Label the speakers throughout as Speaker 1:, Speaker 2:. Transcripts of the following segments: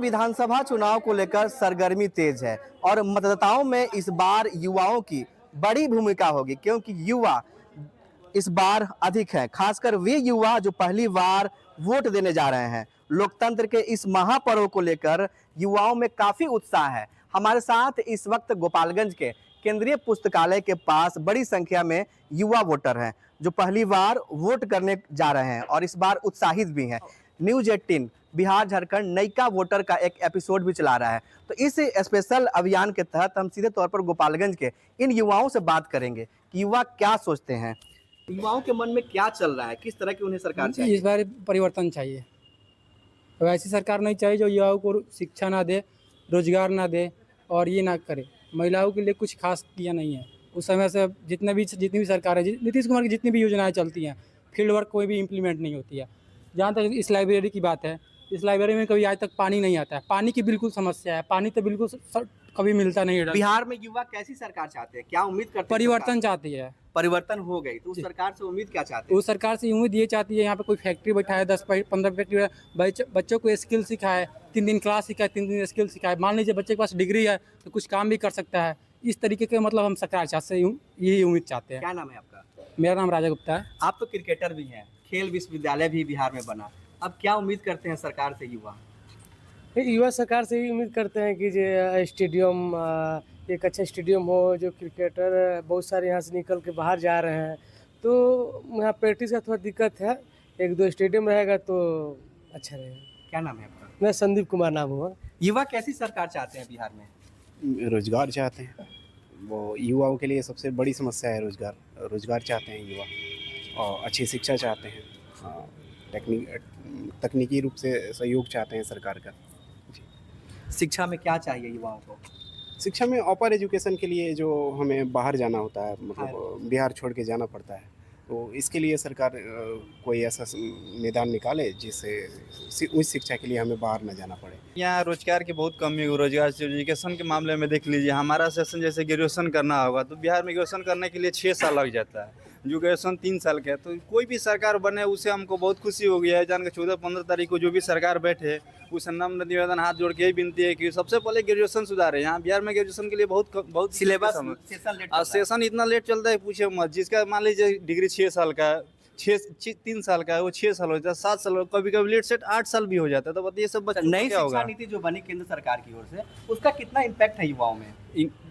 Speaker 1: विधानसभा चुनाव को लेकर सरगर्मी तेज है और मतदाताओं में इस बार युवाओं की बड़ी भूमिका होगी, क्योंकि युवा इस बार अधिक है, खासकर वे युवा जो पहली बार वोट देने जा रहे हैं। लोकतंत्र के इस महापर्व को लेकर युवाओं में काफी उत्साह है। हमारे साथ इस वक्त गोपालगंज के केंद्रीय पुस्तकालय के पास बड़ी संख्या में युवा वोटर हैं जो पहली बार वोट करने जा रहे हैं और इस बार उत्साहित भी हैं। न्यूज 18 बिहार झारखंड नयिका वोटर का एक एपिसोड भी चला रहा है, तो इस स्पेशल अभियान के तहत हम सीधे तौर पर गोपालगंज के इन युवाओं से बात करेंगे कि युवा क्या सोचते हैं, युवाओं के मन में क्या चल रहा है, किस तरह की उन्हें सरकार चाहिए।
Speaker 2: इस बार परिवर्तन चाहिए, तो ऐसी सरकार नहीं चाहिए जो युवाओं को शिक्षा ना दे, रोजगार ना दे और ये ना करे। महिलाओं के लिए कुछ खास किया नहीं है। उस समय से जितनी भी सरकारें, नीतीश कुमार की जितनी भी योजनाएं चलती हैं, फील्ड वर्क कोई भी इम्प्लीमेंट नहीं होती है। जहाँ तक इस लाइब्रेरी की बात है, इस लाइब्रेरी में कभी आज तक पानी नहीं आता है। पानी की बिल्कुल समस्या है, पानी तो बिल्कुल कभी मिलता नहीं है।
Speaker 1: बिहार में युवा कैसी सरकार चाहते हैं, क्या उम्मीद करते हैं?
Speaker 2: परिवर्तन चाहती है।
Speaker 1: परिवर्तन हो गई तो उस सरकार से उम्मीद क्या चाहते हैं?
Speaker 2: उस सरकार से उम्मीद ये चाहती है यहाँ पे कोई फैक्ट्री बैठाए, 10-15 फैक्ट्री, बच्चों को स्किल सिखाए, 3 दिन क्लास सिखाए, 3 दिन स्किल सिखाए। मान लीजिए बच्चे के पास डिग्री है तो कुछ काम भी कर सकता है। इस तरीके के मतलब हम सरकार चाहते हैं, यही उम्मीद चाहते हैं।
Speaker 1: क्या नाम है आपका?
Speaker 2: मेरा नाम राजा गुप्ता है।
Speaker 1: आप तो क्रिकेटर भी हैं, खेल विश्वविद्यालय भी बिहार में बना, अब क्या उम्मीद करते हैं सरकार से युवा?
Speaker 3: युवा सरकार से ही उम्मीद करते हैं कि जो स्टेडियम, एक अच्छा स्टेडियम हो, जो क्रिकेटर बहुत सारे यहाँ से निकल के बाहर जा रहे हैं, तो यहाँ प्रैक्टिस का थोड़ा दिक्कत है। 1-2 स्टेडियम रहेगा तो अच्छा रहेगा।
Speaker 1: क्या नाम है आपका?
Speaker 3: मैं संदीप कुमार नाम हुआ।
Speaker 1: युवा कैसी सरकार चाहते हैं बिहार में?
Speaker 4: रोजगार चाहते हैं, वो युवाओं के लिए सबसे बड़ी समस्या है। रोजगार चाहते हैं युवा, और अच्छी शिक्षा चाहते हैं, तकनीकी रूप से सहयोग चाहते हैं सरकार का।
Speaker 1: शिक्षा में क्या चाहिए युवाओं को?
Speaker 4: शिक्षा में अपर एजुकेशन के लिए जो हमें बाहर जाना होता है, मतलब बिहार छोड़ के जाना पड़ता है, तो इसके लिए सरकार कोई ऐसा मैदान निकाले जिससे उस शिक्षा के लिए हमें बाहर न जाना पड़े।
Speaker 5: यहाँ रोजगार की बहुत कमी है। रोजगार से एजुकेशन के मामले में देख लीजिए, हमारा सेशन जैसे ग्रेजुएशन करना होगा तो बिहार में ग्रेजुएशन करने के लिए 6 साल लग जाता है, जो ग्रेजुएशन 3 साल का है। तो कोई भी सरकार बने उससे हमको बहुत खुशी हो गया है जान के 14-15 तारीख को जो भी सरकार बैठे उस नम्र निवेदन हाथ जोड़ के यही विनती है कि सबसे पहले ग्रेजुएशन सुधारे। यहाँ बिहार में ग्रेजुएशन के लिए बहुत
Speaker 1: सिलेबस
Speaker 5: सेशन इतना लेट चलता है पूछे मत। जिसका मान लीजिए डिग्री 6 साल का, 3 साल का है, वो 6 साल हो जाता है, 7 साल, कभी कभी लेट सेट 8 साल भी हो जाता है। तो बताइए सब बच्चों
Speaker 1: नई
Speaker 5: क्या होगा?
Speaker 1: शिक्षा नीति जो बनी केंद्र सरकार की ओर से, उसका कितना इम्पैक्ट है युवाओं में?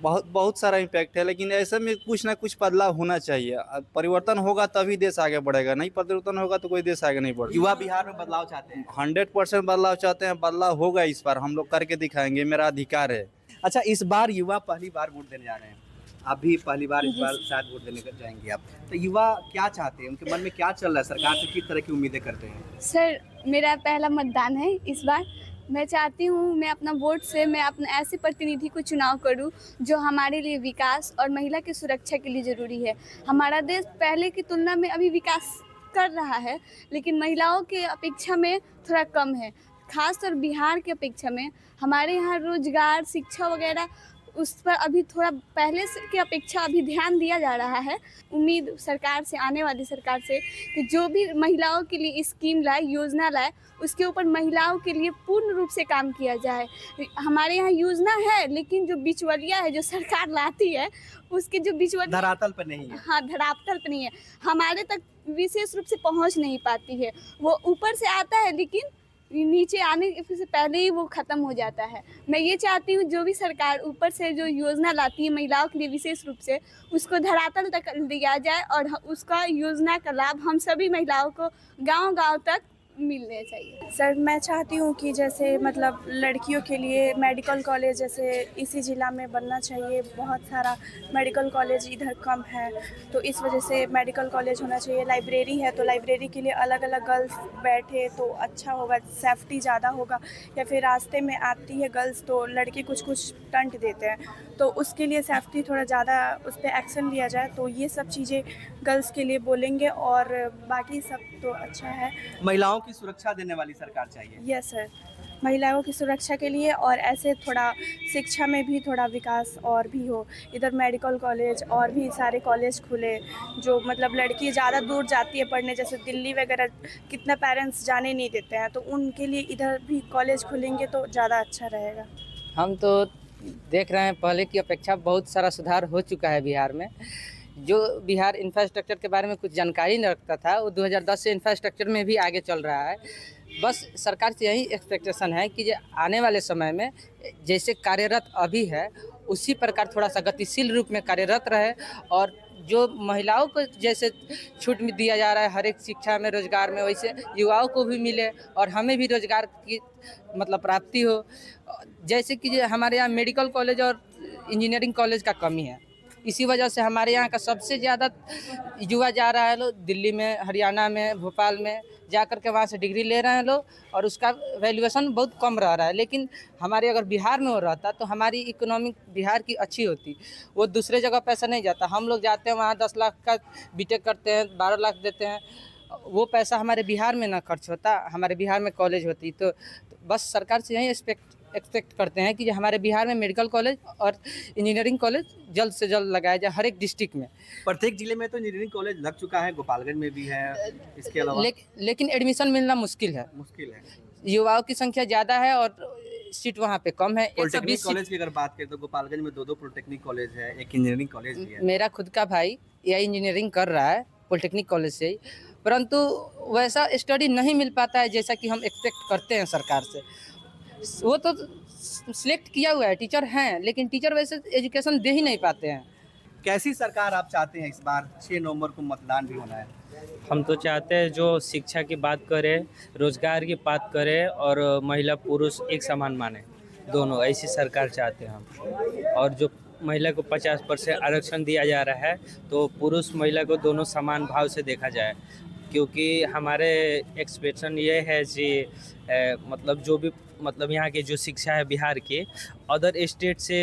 Speaker 5: बहुत सारा इम्पैक्ट है, लेकिन ऐसे में कुछ ना कुछ बदलाव होना चाहिए। परिवर्तन होगा तभी देश आगे बढ़ेगा, नहीं परिवर्तन होगा तो कोई देश आगे नहीं बढ़ेगा।
Speaker 1: युवा बिहार में बदलाव चाहते हैं?
Speaker 5: 100% बदलाव चाहते हैं, बदलाव होगा। इस बार हम लोग करके दिखाएंगे, मेरा अधिकार है।
Speaker 1: अच्छा, इस बार युवा पहली बार वोट देने जा रहे हैं, आप भी पहली बार इस बार शायद वोट देने कर जाएंगे आप, तो युवा क्या चाहते हैं, उनके मन में क्या चल रहा है, सरकार से किस तरह की उम्मीदें करते हैं?
Speaker 6: सर, मेरा पहला मतदान है इस बार। मैं चाहती हूँ मैं अपना वोट से मैं अपना ऐसे प्रतिनिधि को चुनाव करूँ जो हमारे लिए विकास और महिला की सुरक्षा के लिए ज़रूरी है। हमारा देश पहले की तुलना में अभी विकास कर रहा है, लेकिन महिलाओं के अपेक्षा में थोड़ा कम है। खासकर बिहार की अपेक्षा में हमारे यहाँ रोजगार, शिक्षा वगैरह उस पर अभी थोड़ा पहले से की अपेक्षा अभी ध्यान दिया जा रहा है। उम्मीद सरकार से, आने वाली सरकार से, कि जो भी महिलाओं के लिए स्कीम लाए, योजना लाए, उसके ऊपर महिलाओं के लिए पूर्ण रूप से काम किया जाए। हमारे यहाँ योजना है, लेकिन जो बिचौलिया है जो सरकार लाती है, उसके जो बिचौलिया
Speaker 1: धरातल पर नहीं है।
Speaker 6: हाँ, धरातल पर नहीं है, हमारे तक विशेष रूप से पहुँच नहीं पाती है। वो ऊपर से आता है लेकिन नीचे आने से पहले ही वो ख़त्म हो जाता है। मैं ये चाहती हूँ जो भी सरकार ऊपर से जो योजना लाती है महिलाओं के लिए विशेष रूप से, उसको धरातल तक दिया जाए और उसका योजना का लाभ हम सभी महिलाओं को गांव-गांव तक मिलने चाहिए।
Speaker 7: सर, मैं चाहती हूँ कि जैसे मतलब लड़कियों के लिए मेडिकल कॉलेज जैसे इसी ज़िला में बनना चाहिए। बहुत सारा मेडिकल कॉलेज इधर कम है, तो इस वजह से मेडिकल कॉलेज होना चाहिए। लाइब्रेरी है तो लाइब्रेरी के लिए अलग अलग गर्ल्स बैठे तो अच्छा होगा, सेफ्टी ज़्यादा होगा। या फिर रास्ते में आती है गर्ल्स तो लड़के कुछ टंट देते हैं, तो उसके लिए सेफ्टी थोड़ा ज़्यादा उस पर एक्शन लिया जाए। तो ये सब चीज़ें गर्ल्स के लिए बोलेंगे और बाकी सब तो अच्छा है।
Speaker 1: महिलाओं की सुरक्षा देने वाली सरकार चाहिए।
Speaker 7: Yes sir. महिलाओं की सुरक्षा के लिए, और ऐसे थोड़ा शिक्षा में भी थोड़ा विकास और भी हो। इधर मेडिकल कॉलेज और भी सारे कॉलेज खुले, जो मतलब लड़की ज़्यादा दूर जाती है पढ़ने, जैसे दिल्ली वगैरह कितना पेरेंट्स जाने नहीं देते हैं, तो उनके लिए इधर भी कॉलेज खुलेंगे तो ज़्यादा अच्छा रहेगा।
Speaker 8: हम तो देख रहे हैं पहले की अपेक्षा बहुत सारा सुधार हो चुका है बिहार में। जो बिहार इंफ्रास्ट्रक्चर के बारे में कुछ जानकारी नहीं रखता था, वो 2010 से इंफ्रास्ट्रक्चर में भी आगे चल रहा है। बस सरकार से यही एक्सपेक्टेशन है कि जो आने वाले समय में जैसे कार्यरत अभी है उसी प्रकार थोड़ा सा गतिशील रूप में कार्यरत रहे, और जो महिलाओं को जैसे छूट में दिया जा रहा है हर एक शिक्षा में, रोजगार में, वैसे युवाओं को भी मिले और हमें भी रोजगार की मतलब प्राप्ति हो। जैसे कि हमारे यहाँ मेडिकल कॉलेज और इंजीनियरिंग कॉलेज का कमी है, इसी वजह से हमारे यहाँ का सबसे ज़्यादा युवा जा रहा है लोग दिल्ली में, हरियाणा में, भोपाल में जा कर के वहाँ से डिग्री ले रहे हैं लोग, और उसका वैल्यूएशन बहुत कम रह रहा है। लेकिन हमारे अगर बिहार में हो रहता तो हमारी इकोनॉमिक बिहार की अच्छी होती, वो दूसरे जगह पैसा नहीं जाता। हम लोग जाते हैं वहाँ 10 लाख का बीटेक करते हैं, 12 लाख देते हैं, वो पैसा हमारे बिहार में ना खर्च होता, हमारे बिहार में कॉलेज होती। तो बस सरकार से यही एक्सपेक्ट करते हैं कि जो हमारे बिहार में मेडिकल कॉलेज और इंजीनियरिंग कॉलेज जल्द से जल्द लगाया जाए हर एक डिस्ट्रिक्ट में।
Speaker 1: प्रत्येक जिले में तो इंजीनियरिंग कॉलेज लग चुका है, गोपालगंज में भी है, इसके अलावा
Speaker 8: लेकिन एडमिशन मिलना मुश्किल है। युवाओं की संख्या ज़्यादा है और सीट वहाँ पे कम है।
Speaker 1: पॉलिटेक्निक कॉलेज की अगर बात करें तो गोपालगंज में 2 पॉलिटेक्निक कॉलेज है, एक इंजीनियरिंग कॉलेज भी है।
Speaker 8: मेरा खुद का भाई यही इंजीनियरिंग कर रहा है पॉलिटेक्निक कॉलेज से ही, परंतु वैसा स्टडी नहीं मिल पाता है जैसा कि हम एक्सपेक्ट करते हैं सरकार से। वो तो सिलेक्ट किया हुआ है, टीचर हैं, लेकिन टीचर वैसे एजुकेशन दे ही नहीं पाते हैं।
Speaker 1: कैसी सरकार आप चाहते हैं? इस बार 6 नवंबर को मतदान भी होना है।
Speaker 9: हम तो चाहते हैं जो शिक्षा की बात करे, रोजगार की बात करे और महिला पुरुष एक समान माने, दोनों ऐसी सरकार चाहते हैं हम। और जो महिला को 50% आरक्षण दिया जा रहा है तो पुरुष महिला को दोनों समान भाव से देखा जाए, क्योंकि हमारे एक्सपेक्टेशन ये है कि मतलब जो भी मतलब यहाँ की जो शिक्षा है बिहार की अदर स्टेट से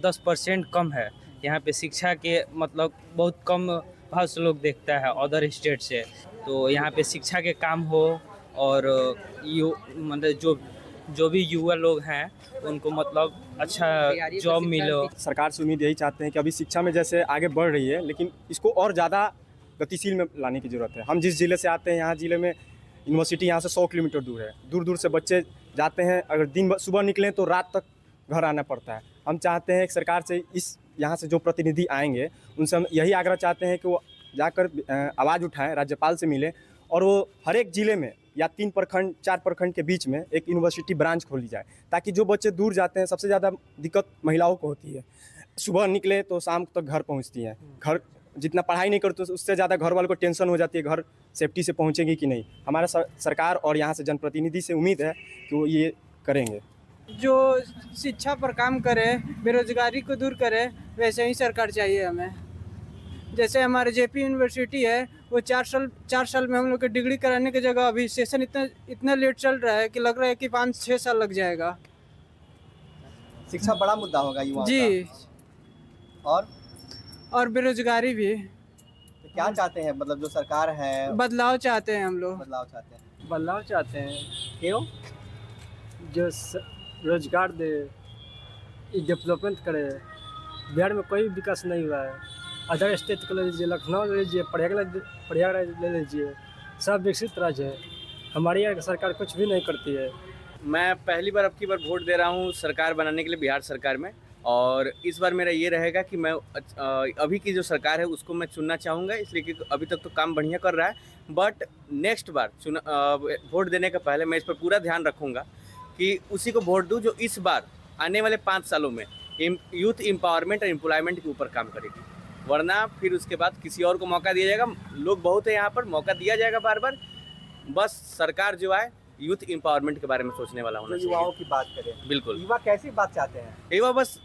Speaker 9: 10% कम है। यहाँ पे शिक्षा के मतलब बहुत कम भाव से लोग देखता है अदर स्टेट से, तो यहाँ पे शिक्षा के काम हो और मतलब जो भी युवा लोग हैं उनको मतलब अच्छा जॉब मिले।
Speaker 10: सरकार से उम्मीद यही चाहते हैं कि अभी शिक्षा में जैसे आगे बढ़ रही है, लेकिन इसको और ज़्यादा गतिशील में लाने की ज़रूरत है। हम जिस ज़िले से आते हैं, यहाँ ज़िले में यूनिवर्सिटी यहाँ से 100 किलोमीटर दूर है। दूर दूर से बच्चे जाते हैं, अगर दिन सुबह निकलें तो रात तक घर आना पड़ता है। हम चाहते हैं कि सरकार से इस यहाँ से जो प्रतिनिधि आएंगे उनसे हम यही आग्रह चाहते हैं कि वो जाकर आवाज़ उठाएं, राज्यपाल से मिलें, और वो हर एक ज़िले में या 3 प्रखंड 4 प्रखंड के बीच में एक यूनिवर्सिटी ब्रांच खोली जाए, ताकि जो बच्चे दूर जाते हैं, सबसे ज़्यादा दिक्कत महिलाओं को होती है। सुबह निकले तो शाम तक घर पहुँचती हैं, घर जितना पढ़ाई नहीं करते उससे ज़्यादा घर वालों को टेंशन हो जाती है, घर सेफ्टी से पहुँचेगी कि नहीं। हमारा सरकार और यहाँ से जनप्रतिनिधि से उम्मीद है कि वो ये करेंगे।
Speaker 2: जो शिक्षा पर काम करे, बेरोजगारी को दूर करे, वैसे ही सरकार चाहिए हमें। जैसे हमारे जेपी यूनिवर्सिटी है, वो 4 साल में हम लोग के डिग्री कराने की जगह अभी सेशन इतना लेट चल रहा है कि लग रहा है कि 5-6 साल लग जाएगा।
Speaker 1: शिक्षा बड़ा मुद्दा होगा युवाओं
Speaker 2: जी
Speaker 1: का।
Speaker 2: और बेरोजगारी भी।
Speaker 1: तो क्या चाहते हैं, मतलब जो सरकार है?
Speaker 2: बदलाव चाहते हैं हम लोग।
Speaker 3: बदलाव चाहते हैं,
Speaker 1: क्यों?
Speaker 3: जो रोजगार दे, डेवलपमेंट करे। बिहार में कोई विकास नहीं हुआ है। अदर स्टेट को ले लीजिए, लखनऊ ले लीजिए, प्रयागराज ले लीजिए, सब विकसित राज्य है। हमारी यहाँ की सरकार कुछ भी नहीं करती है।
Speaker 11: मैं पहली बार अब की बार वोट दे रहा हूँ सरकार बनाने के लिए बिहार सरकार में, और इस बार मेरा ये रहेगा कि मैं अभी की जो सरकार है उसको मैं चुनना चाहूँगा, इसलिए कि अभी तक तो काम बढ़िया कर रहा है, बट नेक्स्ट बार वोट देने का पहले मैं इस पर पूरा ध्यान रखूँगा कि उसी को वोट दूँ जो इस बार आने वाले 5 सालों में यूथ एम्पावरमेंट और एम्प्लॉयमेंट के ऊपर काम करेगी। वरना फिर उसके बाद किसी और को मौका दिया जाएगा। लोग बहुत है यहाँ पर, मौका दिया जाएगा बार बार। बस सरकार जो है यूथ एम्पावरमेंट के बारे में सोचने वाला होना चाहिए।
Speaker 1: युवाओं की बात करें,
Speaker 11: बिल्कुल।
Speaker 1: युवा कैसी बात चाहते हैं?
Speaker 11: युवा बस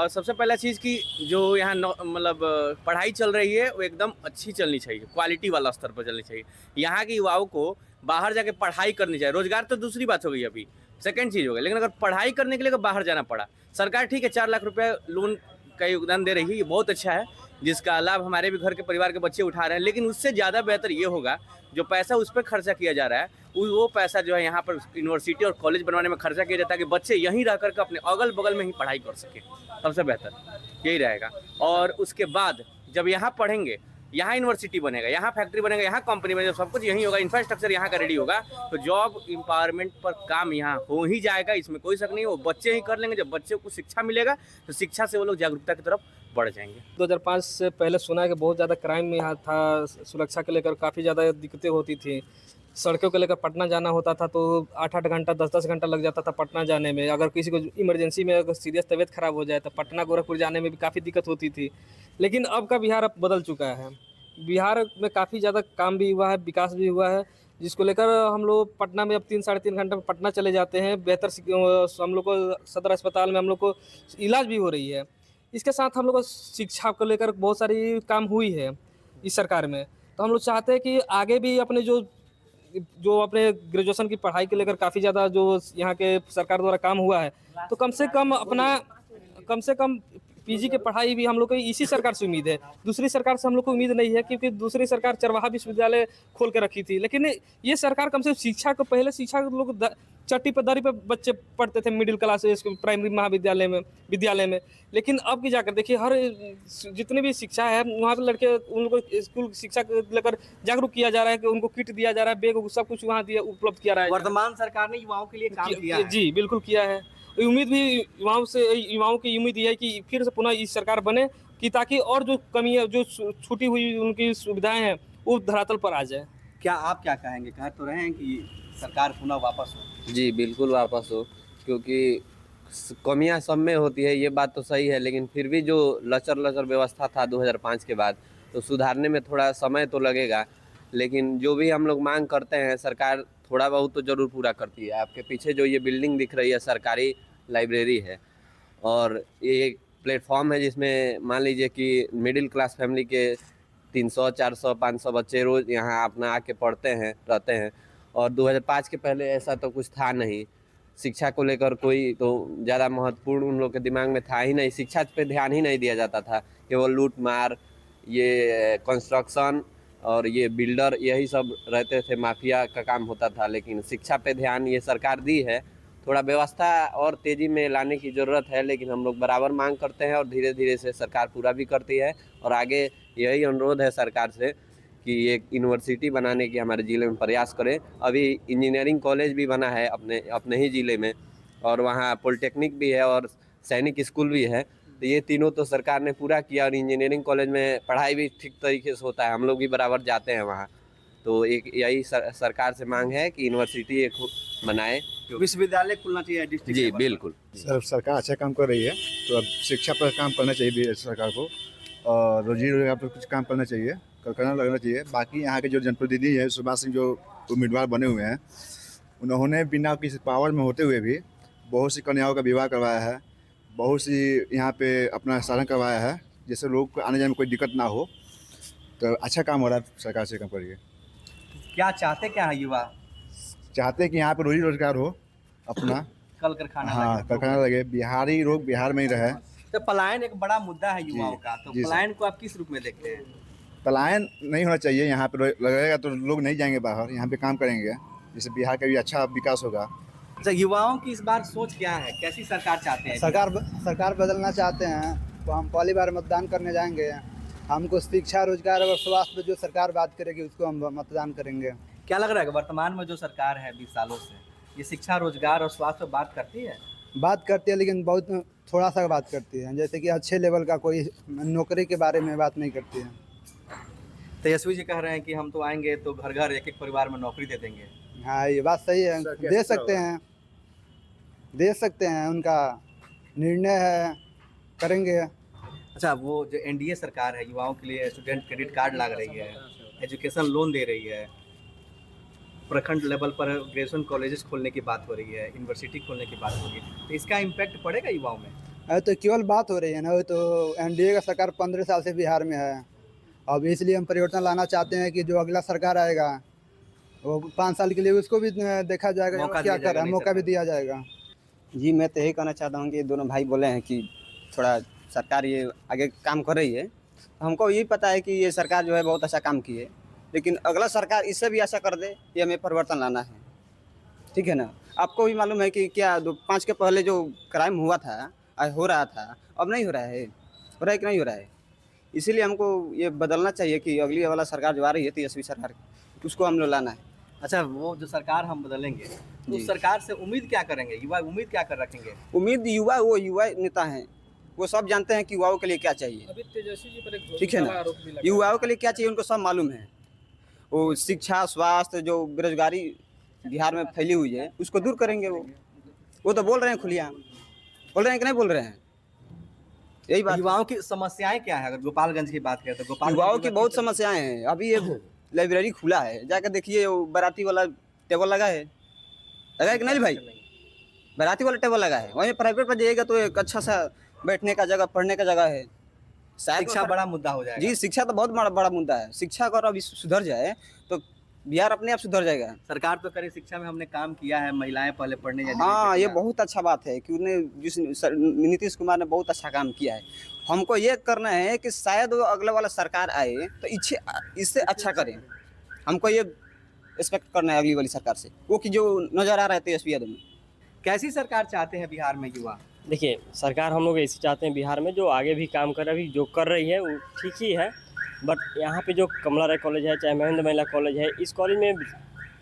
Speaker 11: सबसे पहला चीज़ कि जो यहाँ मतलब पढ़ाई चल रही है वो एकदम अच्छी चलनी चाहिए, क्वालिटी वाला स्तर पर चलनी चाहिए। यहाँ के युवाओं को बाहर जाके पढ़ाई करनी चाहिए। रोजगार तो दूसरी बात हो गई, अभी सेकंड चीज़ हो गई, लेकिन अगर पढ़ाई करने के लिए बाहर जाना पड़ा, सरकार ठीक है 4 लाख रुपये लोन का योगदान दे रही है, ये बहुत अच्छा है, जिसका लाभ हमारे भी घर के परिवार के बच्चे उठा रहे हैं। लेकिन उससे ज़्यादा बेहतर ये होगा जो पैसा उस पर खर्चा किया जा रहा है वो पैसा जो है यहाँ पर यूनिवर्सिटी और कॉलेज बनवाने में खर्चा किया जाता है कि बच्चे यहीं रह कर के अपने अगल बगल में ही पढ़ाई कर सकें। सबसे बेहतर यही रहेगा। और उसके बाद जब यहाँ पढ़ेंगे, यहाँ यूनिवर्सिटी बनेगा, यहाँ फैक्ट्री बनेगा, यहाँ कंपनी बनेगा, सब कुछ यहीं होगा, इंफ्रास्ट्रक्चर यहाँ का रेडी होगा, तो जॉब एम्पावरमेंट पर काम यहाँ हो ही जाएगा। इसमें कोई शक नहीं है। वो बच्चे ही कर लेंगे। जब बच्चे को शिक्षा मिलेगा तो शिक्षा से वो लोग जागरूकता की तरफ बढ़ जाएंगे।
Speaker 3: 2005 से पहले सुना है कि बहुत ज़्यादा क्राइम यहाँ था, सुरक्षा को लेकर काफ़ी ज़्यादा दिक्कतें होती थी। सड़कों को लेकर पटना जाना होता था तो 8-8 घंटा 10-10 घंटा लग जाता था पटना जाने में। अगर किसी को इमरजेंसी में अगर सीरियस तबीयत खराब हो जाए तो पटना गोरखपुर जाने में भी काफ़ी दिक्कत होती थी। लेकिन अब का बिहार अब बदल चुका है। बिहार में काफ़ी ज़्यादा काम भी हुआ है, विकास भी हुआ है, जिसको लेकर हम लोग पटना में अब 3-3.5 घंटे में पटना चले जाते हैं। बेहतर हम लोग को सदर अस्पताल में हम लोग को इलाज भी हो रही है। इसके साथ हम लोग को शिक्षा को लेकर बहुत सारी काम हुई है इस सरकार में। तो हम लोग चाहते हैं कि आगे भी अपने जो अपने ग्रेजुएशन की पढ़ाई को लेकर काफ़ी ज़्यादा जो यहाँ के सरकार द्वारा काम हुआ है, तो कम से कम पीजी की पढ़ाई भी हम लोग को इसी सरकार से उम्मीद है। दूसरी सरकार से हम लोग को उम्मीद नहीं है, क्योंकि दूसरी सरकार चरवाहा विश्वविद्यालय खोल के रखी थी। लेकिन ये सरकार कम से कम शिक्षा को, पहले शिक्षा लोग चट्टी पर दरी पर बच्चे पढ़ते थे मिडिल क्लास प्राइमरी महाविद्यालय में, विद्यालय में। लेकिन अब की जाकर देखिए हर जितनी भी शिक्षा है वहाँ पर लड़के उन लोगों को स्कूल शिक्षा को लेकर जागरूक किया जा रहा है कि उनको किट दिया जा रहा है, बैग सब कुछ वहाँ दिया उपलब्ध किया रहा है।
Speaker 1: वर्तमान सरकार ने युवाओं के लिए काम किया है।
Speaker 3: जी बिल्कुल किया है। उम्मीद भी युवाओं की उम्मीद ये है कि फिर से पुनः इस सरकार बने कि ताकि और जो कमी है, जो छूटी हुई उनकी सुविधाएं हैं वो धरातल पर आ जाए।
Speaker 1: क्या आप क्या कहेंगे? कह तो रहे हैं कि सरकार पुनः वापस हो।
Speaker 12: जी बिल्कुल वापस हो, क्योंकि कमियां सब में होती है, ये बात तो सही है। लेकिन फिर भी जो लचर व्यवस्था था 2005 के बाद, तो सुधारने में थोड़ा समय तो लगेगा। लेकिन जो भी हम लोग मांग करते हैं सरकार थोड़ा बहुत तो ज़रूर पूरा करती है। आपके पीछे जो ये बिल्डिंग दिख रही है सरकारी लाइब्रेरी है, और ये एक प्लेटफॉर्म है जिसमें मान लीजिए कि मिडिल क्लास फैमिली के 300, 400, 500 बच्चे रोज़ यहाँ अपना आके पढ़ते हैं, रहते हैं। और 2005 के पहले ऐसा तो कुछ था नहीं। शिक्षा को लेकर कोई तो ज़्यादा महत्वपूर्ण उन लोग के दिमाग में था ही नहीं। शिक्षा पे ध्यान ही नहीं दिया जाता था, केवल लूट मार, ये कंस्ट्रक्शन और ये बिल्डर, यही सब रहते थे, माफिया का काम होता था। लेकिन शिक्षा पे ध्यान ये सरकार दी है। थोड़ा व्यवस्था और तेज़ी में लाने की ज़रूरत है, लेकिन हम लोग बराबर मांग करते हैं और धीरे धीरे से सरकार पूरा भी करती है। और आगे यही अनुरोध है सरकार से कि एक यूनिवर्सिटी बनाने की हमारे ज़िले में प्रयास करें। अभी इंजीनियरिंग कॉलेज भी बना है अपने ही ज़िले में, और वहाँ पॉलिटेक्निक भी है और सैनिक स्कूल भी है। तो ये तीनों तो सरकार ने पूरा किया, और इंजीनियरिंग कॉलेज में पढ़ाई भी ठीक तरीके से होता है, हम लोग भी बराबर जाते हैं वहाँ। तो एक यही सरकार से मांग है कि यूनिवर्सिटी एक बनाए,
Speaker 1: विश्वविद्यालय खुलना चाहिए डिस्ट्रिक्ट।
Speaker 12: जी बिल्कुल।
Speaker 13: सरकार अच्छा काम कर रही है, तो अब शिक्षा पर काम करना चाहिए सरकार को, और रोजी रोजगार पर कुछ काम करना चाहिए, करना लगना चाहिए। बाकी यहाँ के जो जनप्रतिनिधि है सुभाष सिंह जो उम्मीदवार बने हुए हैं, उन्होंने बिना किसी पावर में होते हुए भी बहुत सी कन्याओं का विवाह करवाया है, बहुत सी यहाँ पे अपना साधन करवाया है, जिससे लोग को आने जाने में कोई दिक्कत ना हो। तो अच्छा काम हो रहा है सरकार से, काम करिए।
Speaker 1: क्या चाहते क्या है युवा?
Speaker 13: चाहते हैं कि यहाँ पे रोजी रोजगार हो अपना,
Speaker 1: कल कारखाना
Speaker 13: हाँ कारखाना लगे, बिहारी लोग बिहार में ही रहे।
Speaker 1: तो पलायन एक बड़ा मुद्दा है युवाओं का, तो
Speaker 13: जी
Speaker 1: पलायन को आप किस रूप में देखते हैं?
Speaker 13: पलायन नहीं होना चाहिए। यहाँ पे लगेगा तो लोग नहीं जाएंगे बाहर, यहाँ पे काम करेंगे, जिससे बिहार का भी अच्छा विकास होगा।
Speaker 1: अच्छा, युवाओं की इस बार सोच क्या है? कैसी सरकार चाहते हैं?
Speaker 14: सरकार बदलना चाहते हैं, तो हम पहली बार मतदान करने जाएंगे। हमको शिक्षा, रोजगार और स्वास्थ्य पे जो सरकार बात करेगी उसको हम मतदान करेंगे।
Speaker 1: क्या लग रहा है कि वर्तमान में जो सरकार है 20 सालों से, ये शिक्षा, रोजगार और स्वास्थ्य पर बात करती है?
Speaker 14: बात करती है, लेकिन बहुत थोड़ा सा बात करती है। जैसे कि अच्छे लेवल का कोई नौकरी के बारे में बात नहीं करती है।
Speaker 1: तेजस्वी जी कह रहे हैं कि हम तो आएंगे तो घर घर एक एक परिवार में नौकरी दे देंगे।
Speaker 14: हाँ, ये बात सही है, दे सकते हैं, उनका निर्णय है, करेंगे।
Speaker 1: अच्छा, वो जो एनडीए सरकार है युवाओं के लिए स्टूडेंट क्रेडिट कार्ड ला रही है, एजुकेशन लोन दे रही है, प्रखंड लेवल पर ग्रेजुएशन कॉलेजेस खोलने की बात हो रही है, यूनिवर्सिटी खोलने की बात हो रही है, तो इसका इम्पैक्ट पड़ेगा युवाओं में?
Speaker 14: अरे तो केवल बात हो रही है ना, वो तो एनडीए का सरकार 15 साल से बिहार में है। अब इसलिए हम परिवर्तन लाना चाहते हैं कि जो अगला सरकार आएगा वो 5 साल के लिए उसको भी देखा जाएगा क्या कर रहा है, मौका भी दिया जाएगा।
Speaker 15: जी मैं तो यही कहना चाहता हूँ कि दोनों भाई बोले हैं कि थोड़ा सरकार ये आगे काम कर रही है, हमको यही पता है कि ये सरकार जो है बहुत अच्छा काम की है, लेकिन अगला सरकार इससे भी अच्छा कर दे, ये हमें परिवर्तन लाना है। ठीक है ना। आपको भी मालूम है कि क्या 5 के पहले जो क्राइम हुआ था, हो रहा था, अब नहीं हो रहा है कि नहीं हो रहा है। इसीलिए हमको ये बदलना चाहिए कि अगली वाला सरकार जो आ रही है तेजस्वी सरकार, उसको हम लोग लाना है।
Speaker 1: अच्छा, वो जो सरकार हम बदलेंगे तो उस सरकार से उम्मीद क्या करेंगे, युवा उम्मीद क्या कर रखेंगे?
Speaker 15: उम्मीद युवा नेता हैं, वो सब जानते हैं कि युवाओं के लिए क्या चाहिए।
Speaker 2: अभी तेजस्वी जी पर एक
Speaker 15: ठीक है ना। युवाओं के लिए क्या चाहिए उनको सब मालूम है। वो शिक्षा, स्वास्थ्य, जो बेरोजगारी बिहार में फैली हुई है उसको दूर करेंगे। वो तो बोल रहे हैं खुलिया, बोल रहे हैं कि नहीं बोल रहे हैं। यही बात।
Speaker 1: युवाओं की समस्याएं क्या है? अगर गोपालगंज की बात करें तो गोपालगंज
Speaker 15: युवाओं की बहुत समस्याएं हैं। अभी ये लाइब्रेरी खुला है, जाकर देखिए, वो बाराती वाला टेबल लगा है कि नहीं भाई? बाराती वाला टेबल लगा है। वहीं प्राइवेट पर जाइएगा तो एक अच्छा सा बैठने का जगह, पढ़ने का जगह है।
Speaker 1: शिक्षा बड़ा मुद्दा हो जाएगा।
Speaker 15: जी, शिक्षा तो बहुत बड़ा मुद्दा है। शिक्षा अगर अभी सुधर जाए तो बिहार अपने आप सुधर जाएगा।
Speaker 1: सरकार तो करे शिक्षा में हमने काम किया है, महिलाएं पहले पढ़ने जाती थी।
Speaker 15: हाँ, ये बहुत अच्छा बात है कि उन्हें नीतीश कुमार ने बहुत अच्छा काम किया है। हमको ये करना है कि शायद वो अगला वाला सरकार आए तो इससे अच्छा करें। हमको ये एक्सपेक्ट करना है अगली वाली सरकार से, वो कि जो नज़र आ रहा है तेजस्वी यादव में।
Speaker 1: कैसी सरकार चाहते हैं बिहार में युवा?
Speaker 16: देखिए, सरकार हम लोग ऐसी चाहते हैं बिहार में जो आगे भी काम कर रही, जो कर रही है वो ठीक ही है। बट यहाँ पे जो कमला राय कॉलेज है, चाहे महेंद्र महिला कॉलेज है, इस कॉलेज में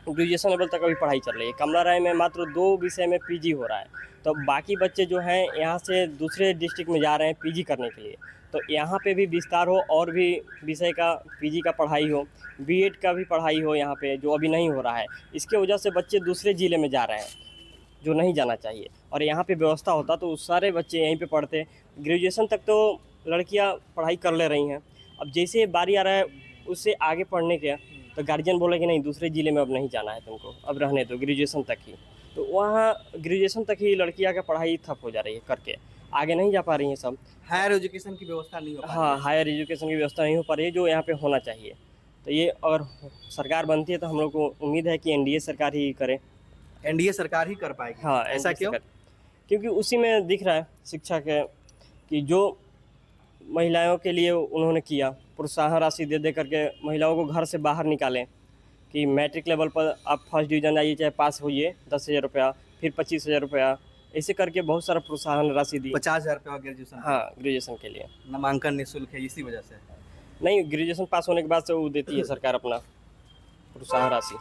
Speaker 16: ग्रेजुएशन लेवल तक अभी पढ़ाई चल रही है। कमला राय में मात्र 2 विषय में पीजी हो रहा है, तो बाकी बच्चे जो हैं यहाँ से दूसरे डिस्ट्रिक्ट में जा रहे हैं पीजी करने के लिए। तो यहाँ पे भी विस्तार हो और भी विषय का पीजी का पढ़ाई हो, बीएड का भी पढ़ाई हो यहाँ पे, जो अभी नहीं हो रहा है। इसके वजह से बच्चे दूसरे ज़िले में जा रहे हैं जो नहीं जाना चाहिए। और यहाँ पे व्यवस्था होता तो सारे बच्चे यहीं पे पढ़ते। ग्रेजुएशन तक तो लड़कियाँ पढ़ाई कर ले रही हैं। अब जैसे बारी आ रहा है उससे आगे पढ़ने के, तो गार्जियन बोले कि नहीं, दूसरे ज़िले में अब नहीं जाना है तुमको, अब रहने दो, ग्रेजुएशन तक ही। तो वहाँ ग्रेजुएशन तक ही लड़कियाँ का पढ़ाई ठप हो जा रही है, करके आगे नहीं जा पा रही हैं सब।
Speaker 1: हायर एजुकेशन की व्यवस्था नहीं हो पा रही है।
Speaker 16: हाँ, हायर एजुकेशन की व्यवस्था नहीं हो पा रही है, जो यहाँ पे होना चाहिए। तो ये अगर सरकार बनती है तो हम लोग को उम्मीद है कि एनडीए सरकार ही करे।
Speaker 1: एनडीए सरकार ही कर पाएगी?
Speaker 16: हाँ,
Speaker 1: ऐसा क्यों?
Speaker 16: क्योंकि उसी में दिख रहा है शिक्षा के कि जो महिलाओं के लिए उन्होंने किया, प्रोत्साहन राशि दे करके महिलाओं को घर से बाहर निकालें कि मैट्रिक लेवल पर आप फर्स्ट डिवीज़न आइए, चाहे पास होइए, 10,000 रुपया, फिर 25,000 रुपया, ऐसे करके बहुत सारा प्रोत्साहन राशि दी।
Speaker 1: 50,000 रुपया ग्रेजुएशन?
Speaker 16: हाँ, ग्रेजुएशन के लिए।
Speaker 1: नामांकन निःशुल्क है इसी वजह से?
Speaker 16: नहीं, ग्रेजुएशन पास होने के बाद से वो देती है सरकार अपना प्रोत्साहन राशि।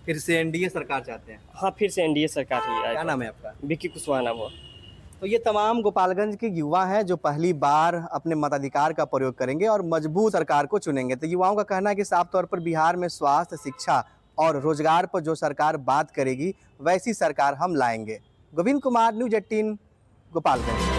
Speaker 1: फिर से एनडीए सरकार चाहते हैं?
Speaker 16: हाँ, फिर से एनडीए सरकार ही आएगा।
Speaker 1: क्या नाम है आपका?
Speaker 16: विक्की कुशवाहा नाम हुआ।
Speaker 1: तो ये तमाम गोपालगंज के युवा हैं जो पहली बार अपने मताधिकार का प्रयोग करेंगे और मजबूत सरकार को चुनेंगे। तो युवाओं का कहना है कि साफ तौर पर बिहार में स्वास्थ्य, शिक्षा और रोजगार पर जो सरकार बात करेगी वैसी सरकार हम लाएंगे। गोविंद कुमार, न्यूज़ 18, गोपालगंज।